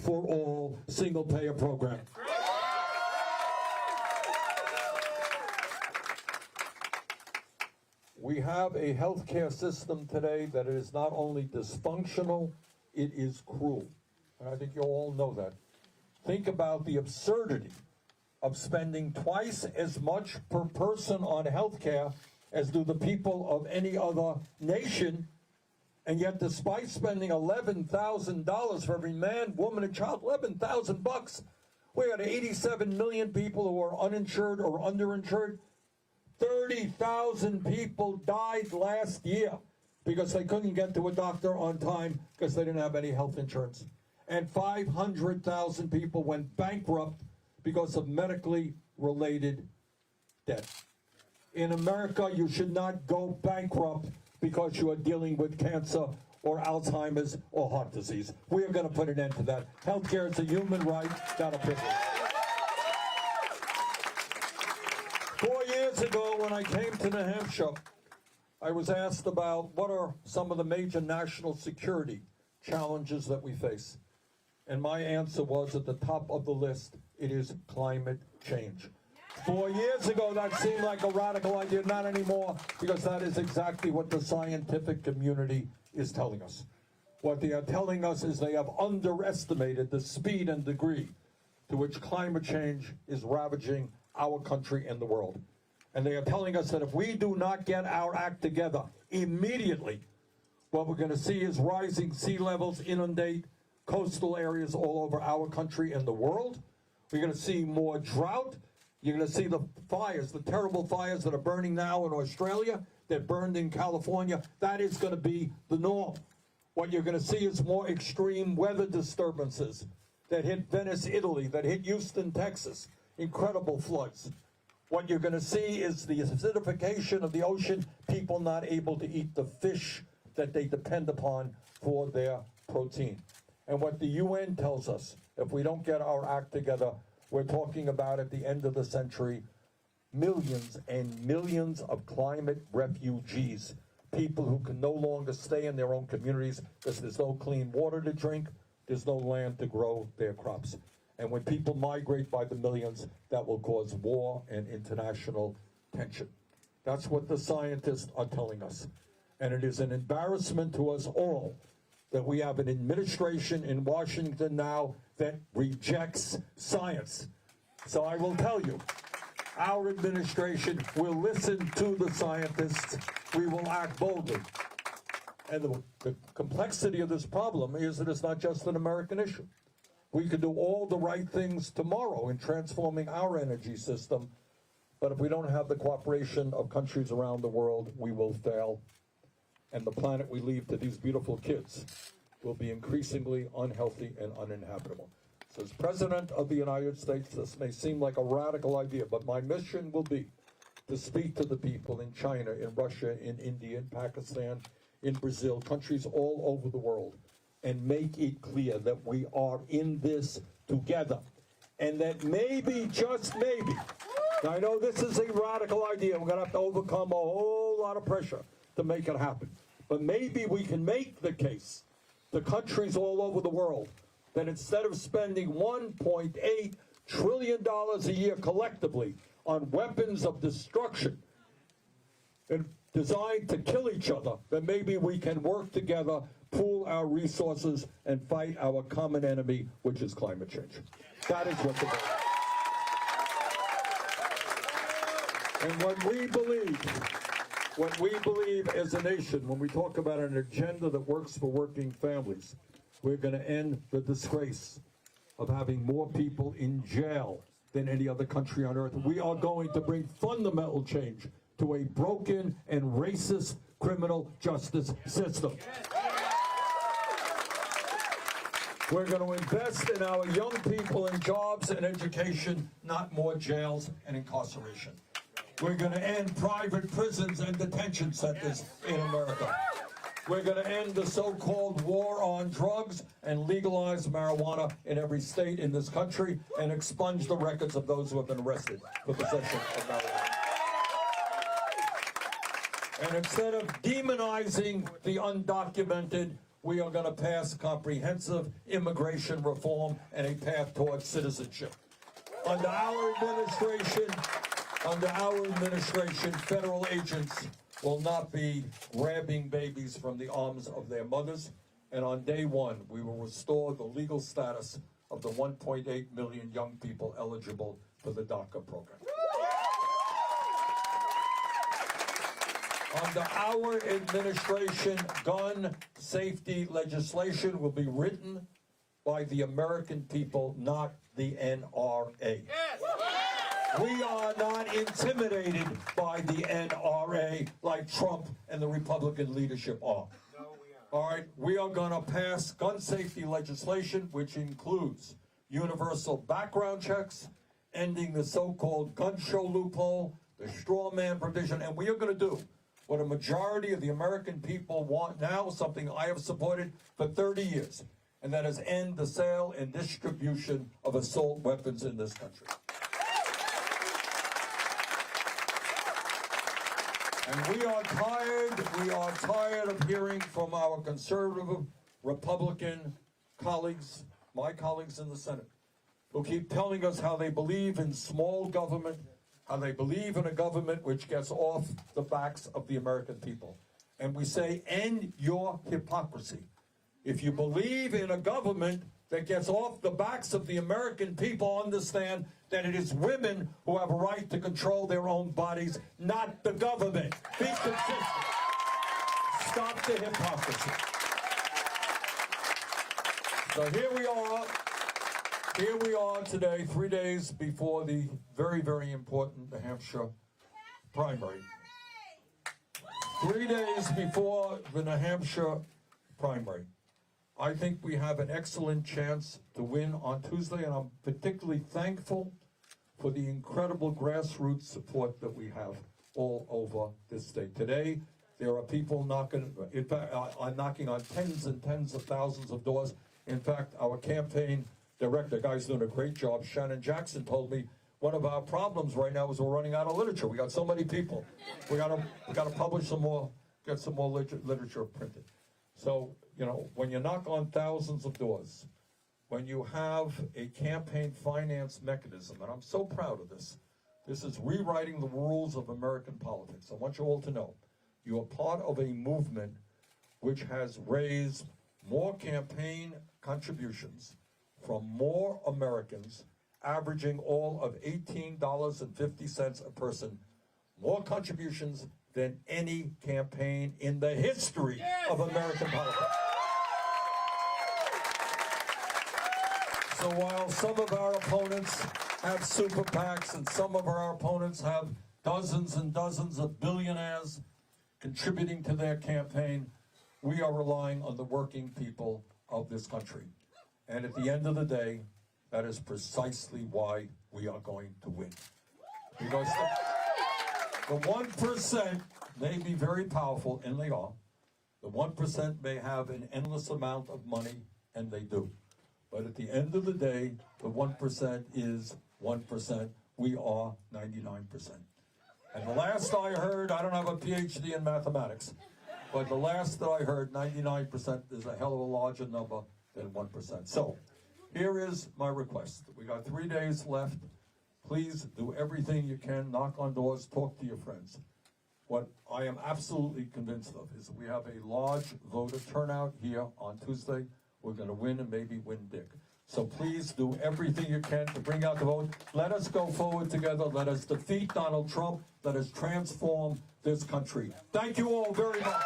for all single-payer program. We have a healthcare system today that is not only dysfunctional, it is cruel. And I think you all know that. Think about the absurdity of spending twice as much per person on healthcare as do the people of any other nation. And yet, despite spending $11,000 for every man, woman, and child, $11,000, we had 87 million people who are uninsured or underinsured. 30,000 people died last year because they couldn't get to a doctor on time because they didn't have any health insurance. And 500,000 people went bankrupt because of medically related debt. In America, you should not go bankrupt because you are dealing with cancer or Alzheimer's or heart disease. We are going to put an end to that. Healthcare is a human right, not a privilege. 4 years ago, when I came to New Hampshire, I was asked about what are some of the major national security challenges that we face. And my answer was, at the top of the list, it is climate change. 4 years ago, that seemed like a radical idea. Not anymore, because that is exactly what the scientific community is telling us. What they are telling us is they have underestimated the speed and degree to which climate change is ravaging our country and the world. And they are telling us that if we do not get our act together immediately, what we're going to see is rising sea levels inundate coastal areas all over our country and the world. We're going to see more drought. You're going to see the fires, the terrible fires that are burning now in Australia, that burned in California. That is going to be the norm. What you're going to see is more extreme weather disturbances that hit Venice, Italy, that hit Houston, Texas. Incredible floods. What you're going to see is the acidification of the ocean, people not able to eat the fish that they depend upon for their protein. And what the UN tells us, if we don't get our act together, we're talking about, at the end of the century, millions and millions of climate refugees, people who can no longer stay in their own communities because there's no clean water to drink, there's no land to grow their crops. And when people migrate by the millions, that will cause war and international tension. That's what the scientists are telling us. And it is an embarrassment to us all that we have an administration in Washington now that rejects science. So I will tell you, our administration will listen to the scientists. We will act boldly. And the complexity of this problem is that it's not just an American issue. We could do all the right things tomorrow in transforming our energy system, but if we don't have the cooperation of countries around the world, we will fail. And the planet we leave to these beautiful kids will be increasingly unhealthy and uninhabitable. So as President of the United States, this may seem like a radical idea, but my mission will be to speak to the people in China, in Russia, in India, in Pakistan, in Brazil, countries all over the world, and make it clear that we are in this together. And that maybe, just maybe, I know this is a radical idea, we're going to have to overcome a whole lot of pressure to make it happen. But maybe we can make the case to countries all over the world that instead of spending $1.8 trillion a year collectively on weapons of destruction and designed to kill each other, that maybe we can work together, pool our resources, and fight our common enemy, which is climate change. That is what the goal is. And what we believe as a nation, when we talk about an agenda that works for working families, we're going to end the disgrace of having more people in jail than any other country on earth. We are going to bring fundamental change to a broken and racist criminal justice system. We're going to invest in our young people in jobs and education, not more jails and incarceration. We're going to end private prisons and detention centers in America. We're going to end the so-called war on drugs and legalize marijuana in every state in this country and expunge the records of those who have been arrested for possession of marijuana. And instead of demonizing the undocumented, we are going to pass comprehensive immigration reform and a path towards citizenship. Under our administration, federal agents will not be grabbing babies from the arms of their mothers. And on day one, we will restore the legal status of the 1.8 million young people eligible for the DACA program. Under our administration, gun safety legislation will be written by the American people, not the NRA. We are not intimidated by the NRA like Trump and the Republican leadership are. All right, we are going to pass gun safety legislation, which includes universal background checks, ending the so-called gun show loophole, the straw man provision, and we are going to do what a majority of the American people want now, something I have supported for 30 years, and that is end the sale and distribution of assault weapons in this country. And we are tired of hearing from our conservative Republican colleagues, my colleagues in the Senate, who keep telling us how they believe in small government, how they believe in a government which gets off the backs of the American people. And we say, end your hypocrisy. If you believe in a government that gets off the backs of the American people, understand that it is women who have a right to control their own bodies, not the government. Be consistent. Stop the hypocrisy. So here we are today, 3 days before the very, very important New Hampshire primary. 3 days before the New Hampshire primary. I think we have an excellent chance to win on Tuesday, and I'm particularly thankful for the incredible grassroots support that we have all over this state. Today, there are people knocking on tens and tens of thousands of doors. In fact, our campaign director, guy's doing a great job, Shannon Jackson, told me one of our problems right now is we're running out of literature. We got so many people. We got to publish some more, get some more literature printed. So, you know, when you knock on thousands of doors, when you have a campaign finance mechanism, and I'm so proud of this, this is rewriting the rules of American politics. I want you all to know, you are part of a movement which has raised more campaign contributions from more Americans, averaging all of $18.50 a person, more contributions than any campaign in the history of American politics. So while some of our opponents have super PACs and some of our opponents have dozens and dozens of billionaires contributing to their campaign, we are relying on the working people of this country. And at the end of the day, that is precisely why we are going to win. Because the 1% may be very powerful, and they are. The 1% may have an endless amount of money, and they do. But at the end of the day, the 1% is 1%. We are 99%. And the last I heard, I don't have a PhD in mathematics, but the last that I heard, 99% is a hell of a larger number than 1%. So here is my request. We got 3 days left. Please do everything you can, knock on doors, talk to your friends. What I am absolutely convinced of is we have a large voter turnout here on Tuesday. We're going to win and maybe win big. So please do everything you can to bring out the vote. Let us go forward together. Let us defeat Donald Trump. Let us transform this country. Thank you all very much.